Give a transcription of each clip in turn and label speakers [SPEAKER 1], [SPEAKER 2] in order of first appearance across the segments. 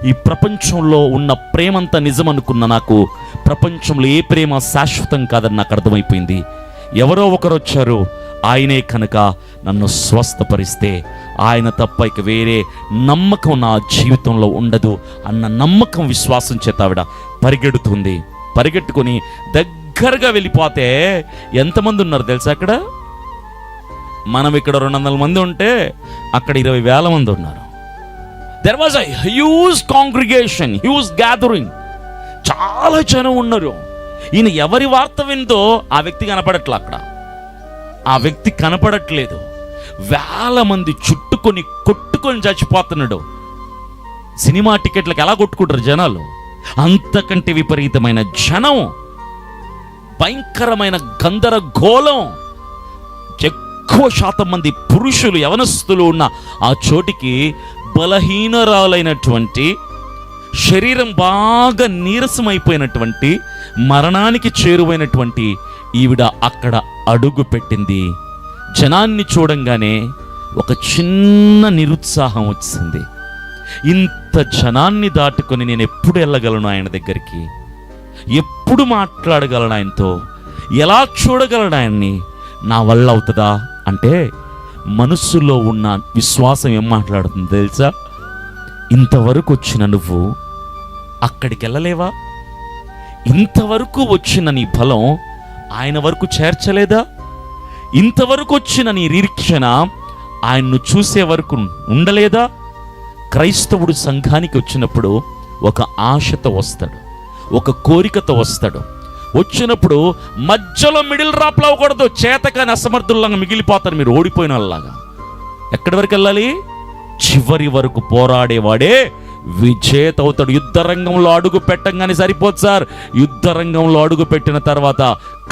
[SPEAKER 1] ఈ ప్రపంచంలో ఉన్న ప్రేమంతా నిజం అనుకున్న నాకు ప్రపంచంలో ఏ ప్రేమ శాశ్వతం కాదని నాకు అర్థమైపోయింది. ఎవరో ఒకరు వచ్చారు, ఆయనే కనుక నన్ను స్వస్థపరిస్తే ఆయన తప్ప ఇక వేరే నమ్మకం నా జీవితంలో ఉండదు అన్న నమ్మకం, విశ్వాసం చేత ఆవిడ పరిగెడుతుంది. పరిగెట్టుకొని దగ్గరగా వెళ్ళిపోతే ఎంతమంది ఉన్నారు తెలుసా అక్కడ? మనం ఇక్కడ 200 మంది ఉంటే అక్కడ 20,000 మంది ఉన్నారు. There was a huge congregation, huge gathering. చాలా జనం ఉన్నారు. ఈయన ఎవరి వార్త విందో ఆ వ్యక్తి కనపడట్లే, అక్కడ ఆ వ్యక్తి కనపడట్లేదు. 1,000 మంది చుట్టుకొని కొట్టుకొని చచ్చిపోతున్నాడు. సినిమా టికెట్లకు ఎలా కొట్టుకుంటారు జనాలు, అంతకంటే విపరీతమైన జనం, భయంకరమైన గందరగోళం. ఎక్కువ శాతం మంది పురుషులు, యవనస్తులు ఉన్న ఆ చోటికి బలహీనరాలైనటువంటి, శరీరం బాగా నీరసమైపోయినటువంటి, మరణానికి చేరువైనటువంటి ఈవిడ అక్కడ అడుగు పెట్టింది. జనాన్ని చూడంగానే ఒక చిన్న నిరుత్సాహం వచ్చింది. ఇంత జనాన్ని దాటుకొని నేను ఎప్పుడు వెళ్ళగలను ఆయన దగ్గరికి? ఎప్పుడు మాట్లాడగలను ఆయనతో? ఎలా చూడగలను ఆయన్ని? నా వల్ల అవుతుందా అంటే మనస్సులో ఉన్న విశ్వాసం ఏం మాట్లాడుతుంది తెలుసా? ఇంతవరకు వచ్చిన నువ్వు అక్కడికి వెళ్ళలేవా? ఇంతవరకు వచ్చిన నీ బలం ఆయన వరకు చేర్చలేదా? ఇంతవరకు వచ్చిన నీ నిరీక్షణ ఆయన్ను చూసే వరకు ఉండలేదా? క్రైస్తవుడు సంఘానికి వచ్చినప్పుడు ఒక ఆశతో వస్తాడు, ఒక కోరికతో వస్తాడు. వచ్చినప్పుడు మధ్యలో మిడిల్ డ్రాప్లో అవ్వకూడదు. చేతకాని అసమర్థుల్లాగా మిగిలిపోతారు మీరు, ఓడిపోయిన వాళ్ళలాగా. ఎక్కడి వరకు వెళ్ళాలి? చివరి వరకు పోరాడేవాడే విజేత అవుతాడు. యుద్ధ రంగంలో అడుగు పెట్టంగానే సరిపోదు సార్. యుద్ధ రంగంలో అడుగు పెట్టిన తర్వాత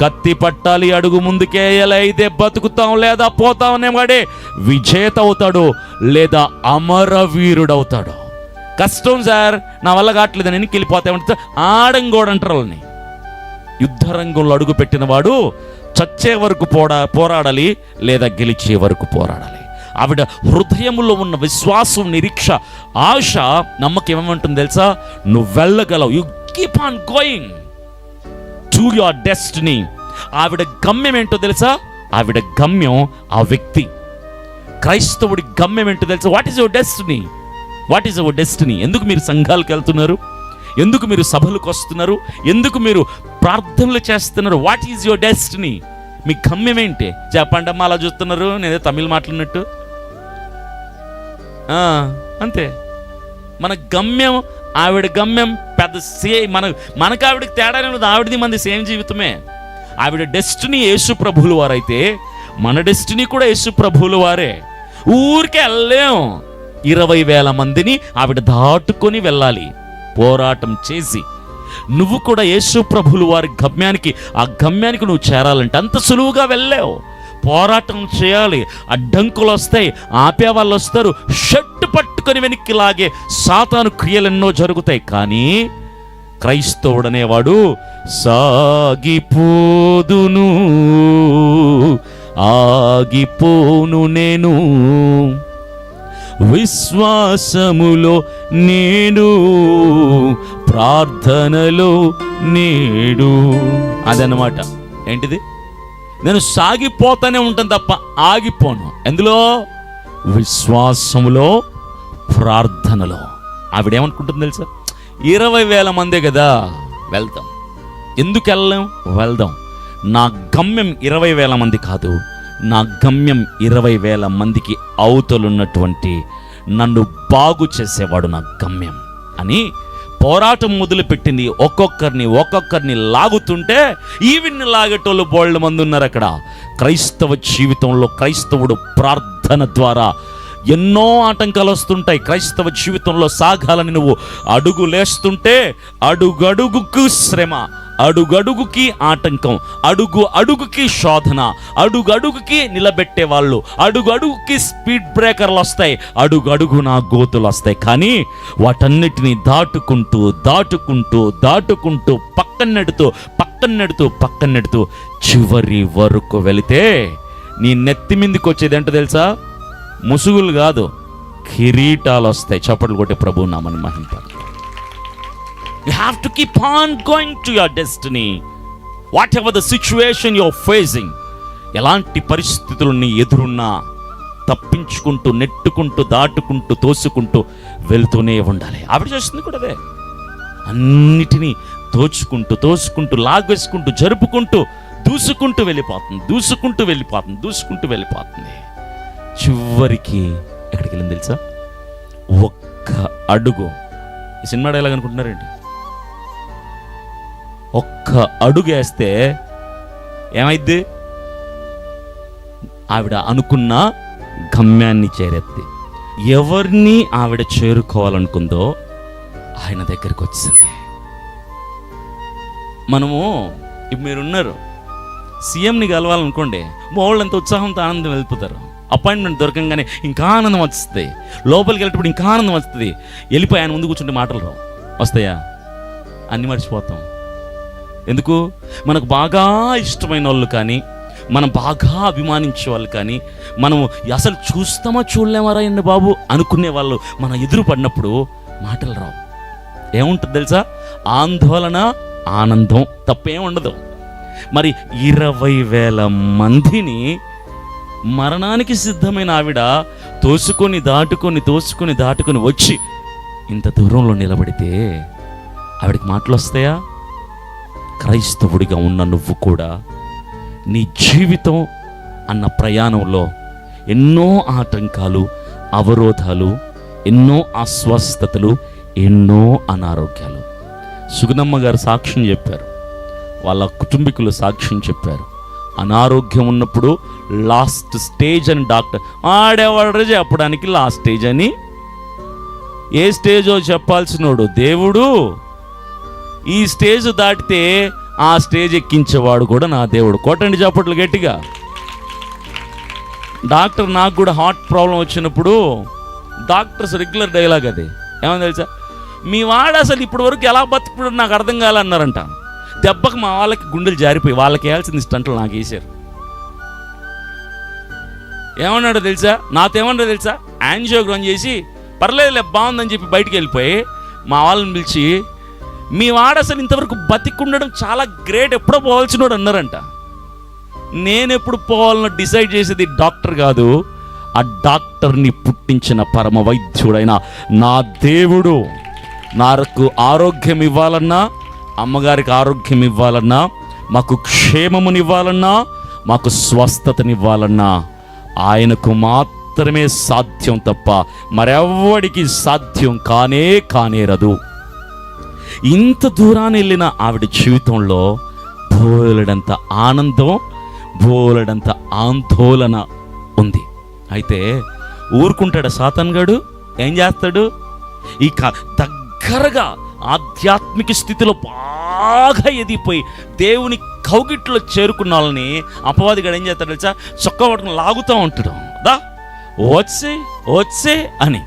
[SPEAKER 1] కత్తి పట్టాలి, అడుగు ముందుకేయాలి. అయితే బతుకుతాం లేదా పోతాం అనేవాడే విజేత అవుతాడు, లేదా అమరవీరుడవుతాడు. కష్టం సార్, నా వల్ల కావట్లేదు అని వెళ్ళిపోతామంటే ఆడంగోడంటారు వాళ్ళని. యుద్ధ రంగంలో అడుగు పెట్టిన వాడు చచ్చే వరకు పోరాడాలి, లేదా గెలిచే వరకు పోరాడాలి. ఆవిడ హృదయంలో ఉన్న విశ్వాసం, నిరీక్ష, ఆశ, నమ్మకం ఏమంటుంది తెలుసా? నువ్వు వెళ్ళగలవు. You keep on going to your destiny. ఆవిడ గమ్యం ఏంటో తెలుసా? ఆవిడ గమ్యం ఆ వ్యక్తి. క్రైస్తవుడి గమ్యం ఏంటో తెలుసా? What is your destiny? What is your destiny? ఎందుకు మీరు సంఘాలకు వెళ్తున్నారు? ఎందుకు మీరు సభలకు వస్తున్నారు? ఎందుకు మీరు ప్రార్థనలు చేస్తున్నారు? What is your destiny? మీ గమ్యం ఏంటి? చెప్పండి అమ్మా. అలా చూస్తున్నారు, నేనే తమిళ్ మాట్లాడినట్టు. అంతే. మన గమ్యం, ఆవిడ గమ్యం పెద్ద మనకు ఆవిడకి తేడా లేదు. ఆవిడది మంది సేమ్ జీవితమే. ఆవిడ డెస్టినీ యేసు ప్రభువుల వారైతే మన డెస్టినీ కూడా యేసు ప్రభువుల వారే. ఊరికే వెళ్ళలేం. 20,000 మందిని ఆవిడ దాటుకొని వెళ్ళాలి, పోరాటం చేసి. నువ్వు కూడా యేసు ప్రభువుల వారి గమ్యానికి, ఆ గమ్యానికి నువ్వు చేరాలంటే అంత సులువుగా వెళ్ళలేవు. పోరాటం చేయాలి. అడ్డంకులు వస్తాయి, ఆపే వాళ్ళు వస్తారు, షట్టు పట్టుకొని వెనక్కి లాగే సాతాను క్రియలెన్నో జరుగుతాయి. కానీ క్రైస్తవుడనేవాడు సాగిపోదును, ఆగిపోను నేను, విశ్వాసములో నేను, ప్రార్థనలో నేడు. అదన్నమాట. ఏంటిది? నేను సాగిపోతానే ఉంటాను తప్ప ఆగిపోను. ఎందులో? విశ్వాసములో, ప్రార్థనలో. ఆవిడేమనుకుంటుంది తెలుసా? 20,000 మందే కదా, వెళ్దాం. ఎందుకు వెళ్ళలేం? వెళ్దాం. నా గమ్యం 20,000 మంది కాదు. నా గమ్యం 20,000 మందికి అవతలున్నటువంటి నన్ను బాగు చేసేవాడు నా గమ్యం అని పోరాటం మొదలుపెట్టింది. ఒక్కొక్కరిని లాగుతుంటే ఈవిడ్ని లాగేటోళ్ళు బోల్డ్ మంది ఉన్నారు అక్కడ. క్రైస్తవ జీవితంలో క్రైస్తవుడు ప్రార్థన ద్వారా ఎన్నో ఆటంకాలు వస్తుంటాయి. క్రైస్తవ జీవితంలో సాగాలని నువ్వు అడుగులేస్తుంటే అడుగడుగుకు శ్రమ, అడుగడుగుకి ఆటంకం, అడుగుకి శోధన, అడుగడుగుకి నిలబెట్టే వాళ్ళు, అడుగడుగుకి స్పీడ్ బ్రేకర్లు వస్తాయి, అడుగడుగునా గోతులు వస్తాయి. కానీ వాటన్నిటిని దాటుకుంటూ పక్కన నెడుతూ చివరి వరకు వెళితే నీ నెత్తి మీదకి వచ్చేది ఏంటో తెలుసా? ముసుగులు కాదు, కిరీటాలు వస్తాయి. చప్పట్లు కొట్టే ప్రభువు నామమున మహిమ. You have to keep on going to your destiny whatever the situation your facing. ఎలాంటి పరిస్థితులని ఎదురున్నా తప్పించుకుంటూ, నెట్టుకుంటూ, దాటుకుంటూ, తోసుకుంటూ వెళ్తూనే ఉండాలి. ఆవిడ చేస్తుంది కూడా అదే. అన్నిటినీ తోచుకుంటూ, తోసుకుంటూ, లాగేసుకుంటూ, జరుపుకుంటూ, దూసుకుంటూ వెళ్ళిపోతుంది. చివరికి ఎక్కడికి వెళ్ళింది తెలుసా? ఒక్క అడుగు. ఈ సినిమా డైలాగ్ అనుకుంటున్నారండి. ఒక్క అడుగు వేస్తే ఏమైద్ది? ఆవిడ అనుకున్న గమ్యాన్ని చేరెత్తి. ఎవరిని ఆవిడ చేరుకోవాలనుకుందో ఆయన దగ్గరికి వచ్చింది. మనము ఇప్పుడు మీరున్నారు, సీఎంని కలవాలనుకోండి, మా వాళ్ళు అంత ఉత్సాహంతో ఆనందం వెళ్ళిపోతారు. అపాయింట్మెంట్ దొరకంగానే ఇంకా ఆనందం వస్తుంది. లోపలికి వెళ్ళేటప్పుడు ఇంకా ఆనందం వస్తుంది. వెళ్ళిపోయి ఆయన ముందు కూర్చుంటే మాటలు రావు. వస్తాయా? అన్నీ మర్చిపోతాం. ఎందుకు? మనకు బాగా ఇష్టమైన వాళ్ళు కానీ, మనం బాగా అభిమానించే వాళ్ళు కానీ, మనము అసలు చూస్తామా చూడలేమరా అండి బాబు అనుకునే వాళ్ళు మన ఎదురు పడినప్పుడు మాటలు రావు. ఏముంటుంది తెలుసా? ఆందోళన, ఆనందం తప్పేం ఉండదు. మరి 20,000 మందిని మరణానికి సిద్ధమైన ఆవిడ తోసుకొని దాటుకొని వచ్చి ఇంత దూరంలో నిలబడితే ఆవిడకి మాటలు వస్తాయా? క్రైస్తవుడిగా ఉన్న నువ్వు కూడా నీ జీవితం అన్న ప్రయాణంలో ఎన్నో ఆటంకాలు, అవరోధాలు, ఎన్నో అస్వస్థతలు, ఎన్నో అనారోగ్యాలు. సుగుణమ్మ గారు సాక్ష్యం చెప్పారు, వాళ్ళ కుటుంబీకులు సాక్ష్యం చెప్పారు. అనారోగ్యం ఉన్నప్పుడు లాస్ట్ స్టేజ్ అని డాక్టర్ ఆడేవాడు చెప్పడానికి లాస్ట్ స్టేజ్ అని. ఏ స్టేజో చెప్పాల్సినోడు దేవుడు. ఈ స్టేజ్ దాటితే ఆ స్టేజ్ ఎక్కించేవాడు కూడా నా దేవుడు. కొట్టండి చప్పట్లు గట్టిగా. డాక్టర్, నాకు కూడా హార్ట్ ప్రాబ్లం వచ్చినప్పుడు డాక్టర్స్ రెగ్యులర్ డైలాగ్ అది ఏమని తెలుసా? మీ వాడు అసలు ఇప్పటి వరకు ఎలా బతుకుడు నాకు అర్థం కాలన్నారంట. దెబ్బకి మా వాళ్ళకి గుండెలు జారిపోయి వాళ్ళకి వేయాల్సింది స్టంట్లు నాకు వేసారు. ఏమన్నాడో తెలుసా? నాతో ఏమన్నాడో తెలుసా? యాంజియోగ్రామ్ చేసి పర్లేదులే బాగుందని చెప్పి బయటికి వెళ్ళిపోయి మా వాళ్ళని పిలిచి, మీ వాడు అసలు ఇంతవరకు బతికుండడం చాలా గ్రేట్, ఎప్పుడో పోవాల్సినోడు అన్నారంట. నేను ఎప్పుడు పోవాలనో డిసైడ్ చేసేది డాక్టర్ కాదు, ఆ డాక్టర్ని పుట్టించిన పరమ వైద్యుడైన నా దేవుడు. నాకు ఆరోగ్యం ఇవ్వాలన్నా, అమ్మగారికి ఆరోగ్యం ఇవ్వాలన్నా, మాకు క్షేమమునివ్వాలన్నా, మాకు స్వస్థతనివ్వాలన్నా ఆయనకు మాత్రమే సాధ్యం తప్ప మరెవ్వడికి సాధ్యం కానేరదు. ఇంత దూరాన్ని వెళ్ళిన ఆవిడ జీవితంలో బోలెడంత ఆనందం, బోలెడంత ఆందోళన ఉంది. అయితే ఊరుకుంటాడు సాతాన్ గాడు. ఏం చేస్తాడు? ఇక దగ్గరగా ఆధ్యాత్మిక స్థితిలో బాగా ఎదిగిపోయి దేవుని కౌగిట్లో చేరుకున్న వాళ్ళని అపవాదిగాడు ఏం చేస్తాడు తెలుసా? చొక్కా పట్టుకుని లాగుతూ ఉంటాడు. దా వచ్చే అని.